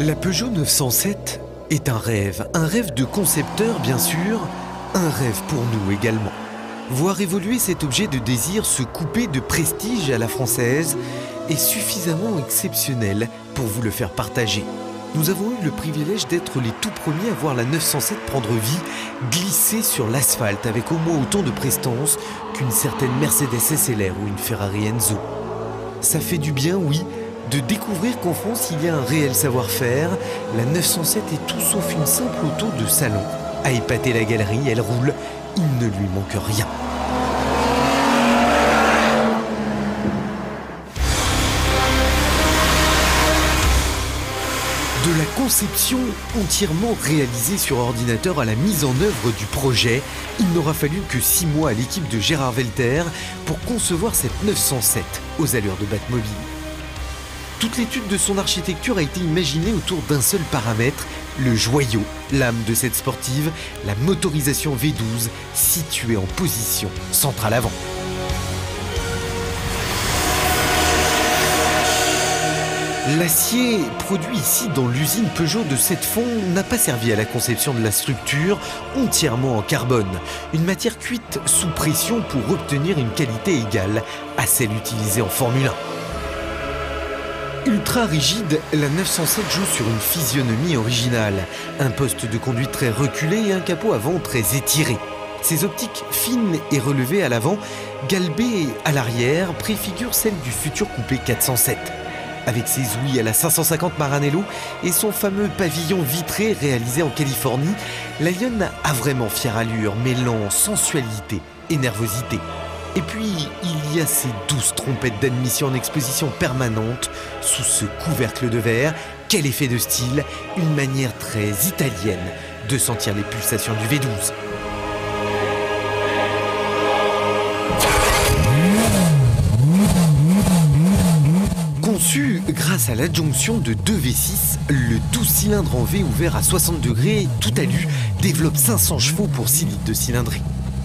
La Peugeot 907 est un rêve de concepteur bien sûr, un rêve pour nous également. Voir évoluer cet objet de désir se couper de prestige à la française est suffisamment exceptionnel pour vous le faire partager. Nous avons eu le privilège d'être les tout premiers à voir la 907 prendre vie, glisser sur l'asphalte avec au moins autant de prestance qu'une certaine Mercedes SLR ou une Ferrari Enzo. Ça fait du bien, oui, de découvrir qu'en France il y a un réel savoir-faire. La 907 est tout sauf une simple auto de salon. À épater la galerie, elle roule, il ne lui manque rien. De la conception entièrement réalisée sur ordinateur à la mise en œuvre du projet, il n'aura fallu que 6 mois à l'équipe de Gérard Velter pour concevoir cette 907 aux allures de Batmobile. Toute l'étude de son architecture a été imaginée autour d'un seul paramètre, le joyau, l'âme de cette sportive, la motorisation V12 située en position centrale avant. L'acier produit ici dans l'usine Peugeot de Sept-Fonds n'a pas servi à la conception de la structure entièrement en carbone, une matière cuite sous pression pour obtenir une qualité égale à celle utilisée en Formule 1. Ultra rigide, la 907 joue sur une physionomie originale, un poste de conduite très reculé et un capot avant très étiré. Ses optiques fines et relevées à l'avant, galbées à l'arrière, préfigurent celle du futur coupé 407. Avec ses ouïes à la 550 Maranello et son fameux pavillon vitré réalisé en Californie, la Lion a vraiment fière allure, mêlant sensualité et nervosité. Et puis, il y a ces douces trompettes d'admission en exposition permanente sous ce couvercle de verre. Quel effet de style, une manière très italienne de sentir les pulsations du V12. Conçu grâce à l'adjonction de 2 V6, le 12 cylindres en V ouvert à 60 degrés, tout alu, développe 500 chevaux pour 6 litres de cylindrée.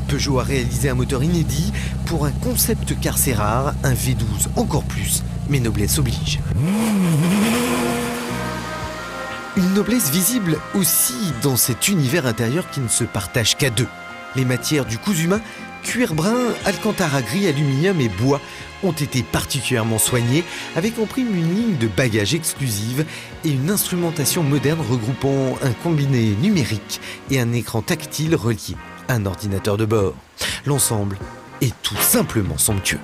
Peugeot a réalisé un moteur inédit pour un concept car c'est rare, un V12 encore plus, mais noblesse oblige. Une noblesse visible aussi dans cet univers intérieur qui ne se partage qu'à deux. Les matières du cousu main, cuir brun, alcantara gris, aluminium et bois ont été particulièrement soignées, avec en prime une ligne de bagages exclusive et une instrumentation moderne regroupant un combiné numérique et un écran tactile relié à un ordinateur de bord. L'ensemble est tout simplement somptueux.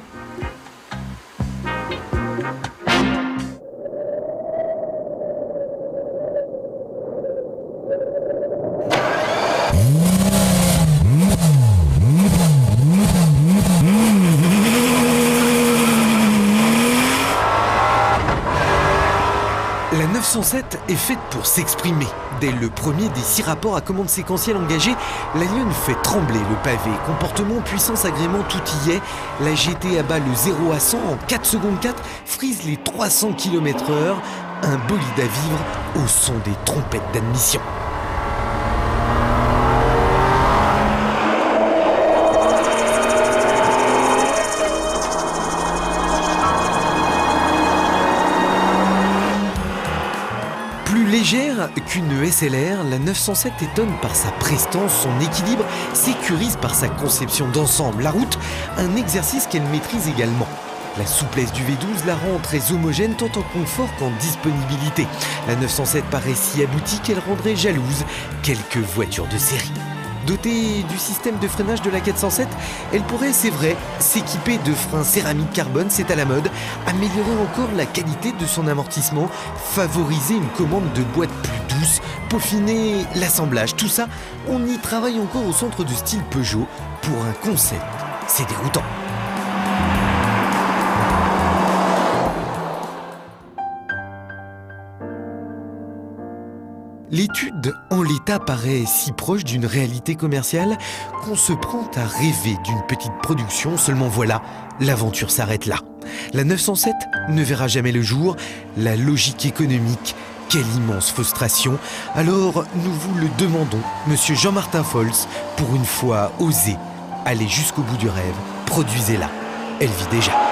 La 907 est faite pour s'exprimer. Dès le premier des 6 rapports à commande séquentielle engagés, la Lion fait trembler le pavé. Comportement, puissance, agrément, tout y est. La GT abat le 0 à 100 en 4 secondes 4, frise les 300 km/h. Un bolide à vivre au son des trompettes d'admission. Légère qu'une SLR, la 907 étonne par sa prestance, son équilibre, sécurise par sa conception d'ensemble. La route, un exercice qu'elle maîtrise également. La souplesse du V12 la rend très homogène tant en confort qu'en disponibilité. La 907 paraît si aboutie qu'elle rendrait jalouse quelques voitures de série. Dotée du système de freinage de la 407, elle pourrait, c'est vrai, s'équiper de freins céramique carbone, c'est à la mode, améliorer encore la qualité de son amortissement, favoriser une commande de boîte plus douce, peaufiner l'assemblage. Tout ça, on y travaille encore au centre de style Peugeot pour un concept. C'est déroutant. L'étude en l'état paraît si proche d'une réalité commerciale qu'on se prend à rêver d'une petite production, seulement voilà, l'aventure s'arrête là. La 907 ne verra jamais le jour, la logique économique, quelle immense frustration. Alors nous vous le demandons, monsieur Jean-Martin Folz, pour une fois osez, allez jusqu'au bout du rêve, produisez-la, elle vit déjà.